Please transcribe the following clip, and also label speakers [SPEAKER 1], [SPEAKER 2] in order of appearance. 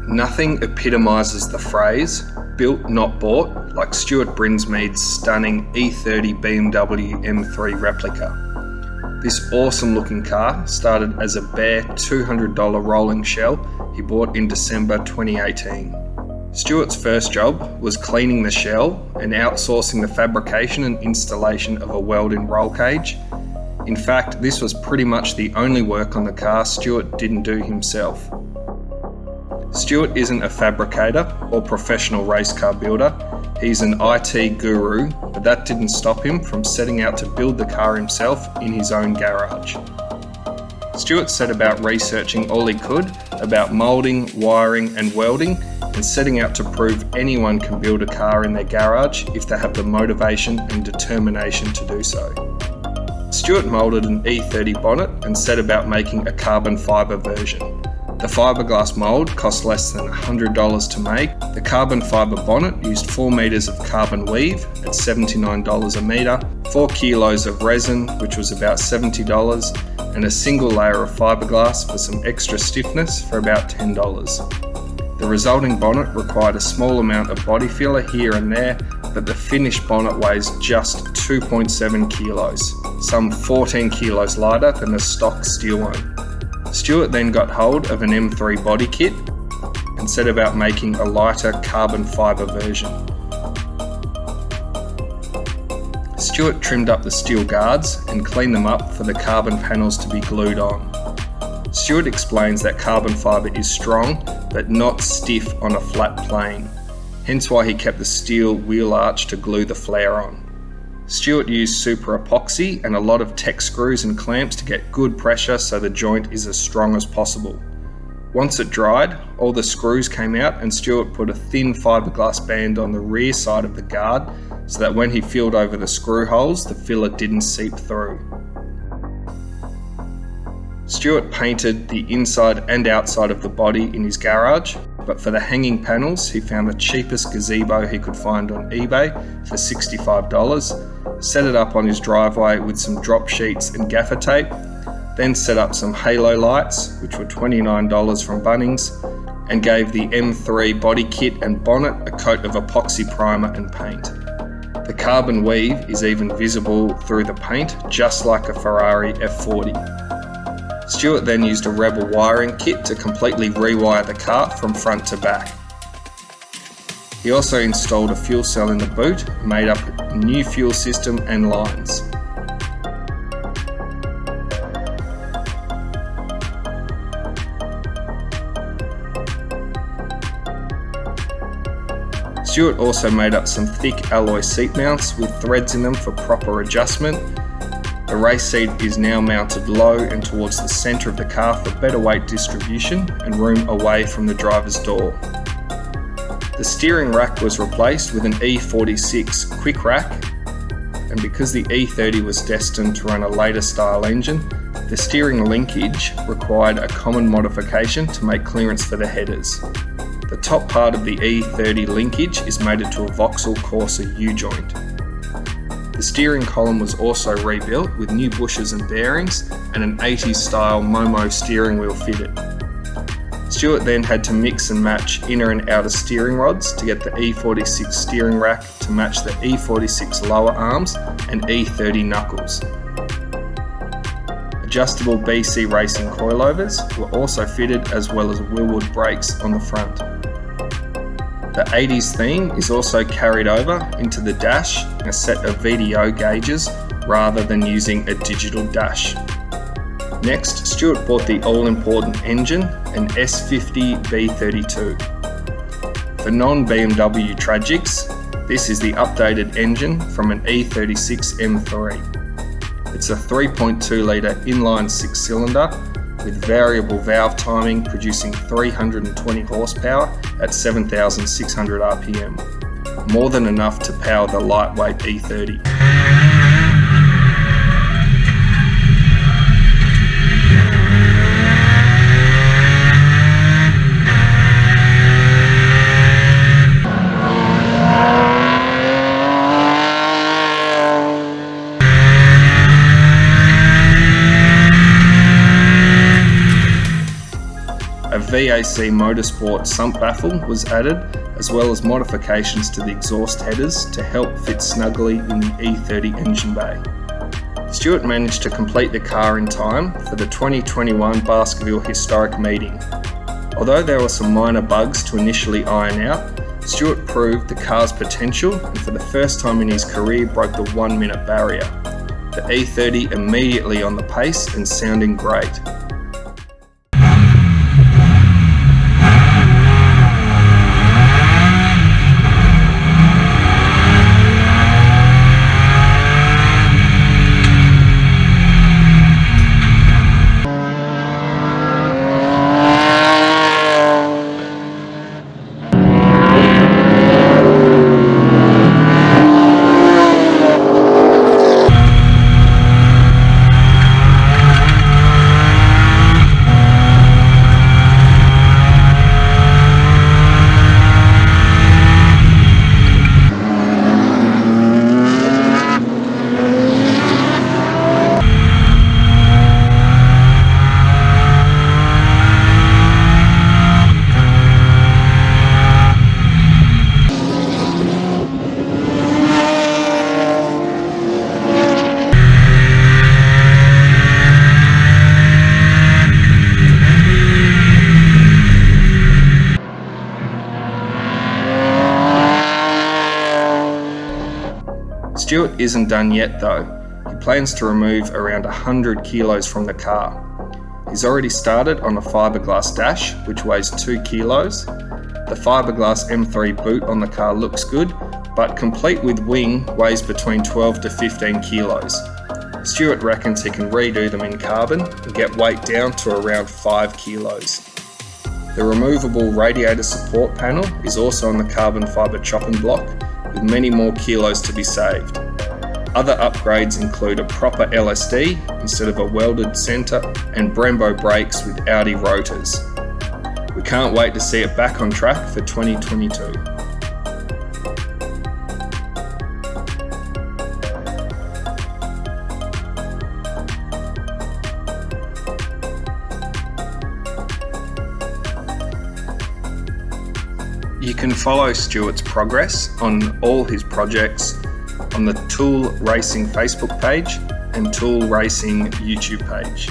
[SPEAKER 1] Nothing epitomises the phrase "built not bought" like Stuart Brinsmead's stunning E30 BMW M3 replica. This awesome looking car started as a bare $200 rolling shell he bought in December 2018. Stuart's first job was cleaning the shell and outsourcing the fabrication and installation of a weld-in roll cage. In fact, this was pretty much the only work on the car Stuart didn't do himself. Stuart isn't a fabricator or professional race car builder, he's an IT guru, but that didn't stop him from setting out to build the car himself in his own garage. Stuart set about researching all he could about moulding, wiring and welding, and setting out to prove anyone can build a car in their garage if they have the motivation and determination to do so. Stuart moulded an E30 bonnet and set about making a carbon fibre version. The fiberglass mould cost less than $100 to make. The carbon fibre bonnet used 4 metres of carbon weave at $79 a metre, 4 kilos of resin, which was about $70, and a single layer of fiberglass for some extra stiffness for about $10. The resulting bonnet required a small amount of body filler here and there, but the finished bonnet weighs just 2.7 kilos, some 14 kilos lighter than the stock steel one. Stuart then got hold of an M3 body kit and set about making a lighter carbon fibre version. Stuart trimmed up the steel guards and cleaned them up for the carbon panels to be glued on. Stuart explains that carbon fibre is strong but not stiff on a flat plane, hence why he kept the steel wheel arch to glue the flare on. Stuart used super epoxy and a lot of tech screws and clamps to get good pressure so the joint is as strong as possible. Once it dried, all the screws came out and Stuart put a thin fiberglass band on the rear side of the guard so that when he filled over the screw holes, the filler didn't seep through. Stuart painted the inside and outside of the body in his garage, but for the hanging panels, he found the cheapest gazebo he could find on eBay for $65, set it up on his driveway with some drop sheets and gaffer tape, then set up some halo lights, which were $29 from Bunnings, and gave the M3 body kit and bonnet a coat of epoxy primer and paint. The carbon weave is even visible through the paint, just like a Ferrari F40. Stuart then used a Rebel wiring kit to completely rewire the car from front to back. He also installed a fuel cell in the boot, made up a new fuel system and lines. Stuart also made up some thick alloy seat mounts with threads in them for proper adjustment. The race seat is now mounted low and towards the centre of the car for better weight distribution and room away from the driver's door. The steering rack was replaced with an E36 quick rack, and because the E30 was destined to run a later style engine, the steering linkage required a common modification to make clearance for the headers. The top part of the E30 linkage is mated to a Vauxhall Corsa U-joint. The steering column was also rebuilt with new bushes and bearings and an 80s style Momo steering wheel fitted. Stuart then had to mix and match inner and outer steering rods to get the E46 steering rack to match the E46 lower arms and E30 knuckles. Adjustable BC Racing coilovers were also fitted, as well as Willwood brakes on the front. The 80s theme is also carried over into the dash, a set of VDO gauges rather than using a digital dash. Next, Stuart bought the all-important engine, an S50 B32. For non-BMW tragics, this is the updated engine from an E36 M3. It's a 3.2 litre inline 6-cylinder with variable valve timing, producing 320 horsepower at 7,600 RPM, more than enough to power the lightweight E30. A CAC Motorsport sump baffle was added, as well as modifications to the exhaust headers to help fit snugly in the E30 engine bay. Stuart managed to complete the car in time for the 2021 Baskerville Historic Meeting. Although there were some minor bugs to initially iron out, Stuart proved the car's potential and for the first time in his career broke the 1 minute barrier. The E30 immediately on the pace and sounding great. Stuart isn't done yet though. He plans to remove around 100 kilos from the car. He's already started on a fiberglass dash, which weighs 2 kilos. The fiberglass M3 boot on the car looks good, but complete with wing weighs between 12 to 15 kilos. Stuart reckons he can redo them in carbon and get weight down to around 5 kilos. The removable radiator support panel is also on the carbon fibre chopping block, with many more kilos to be saved. Other upgrades include a proper LSD instead of a welded centre and Brembo brakes with Audi rotors. We can't wait to see it back on track for 2022. You can follow Stuart's progress on all his projects on the Tool Racing Facebook page and Tool Racing YouTube page.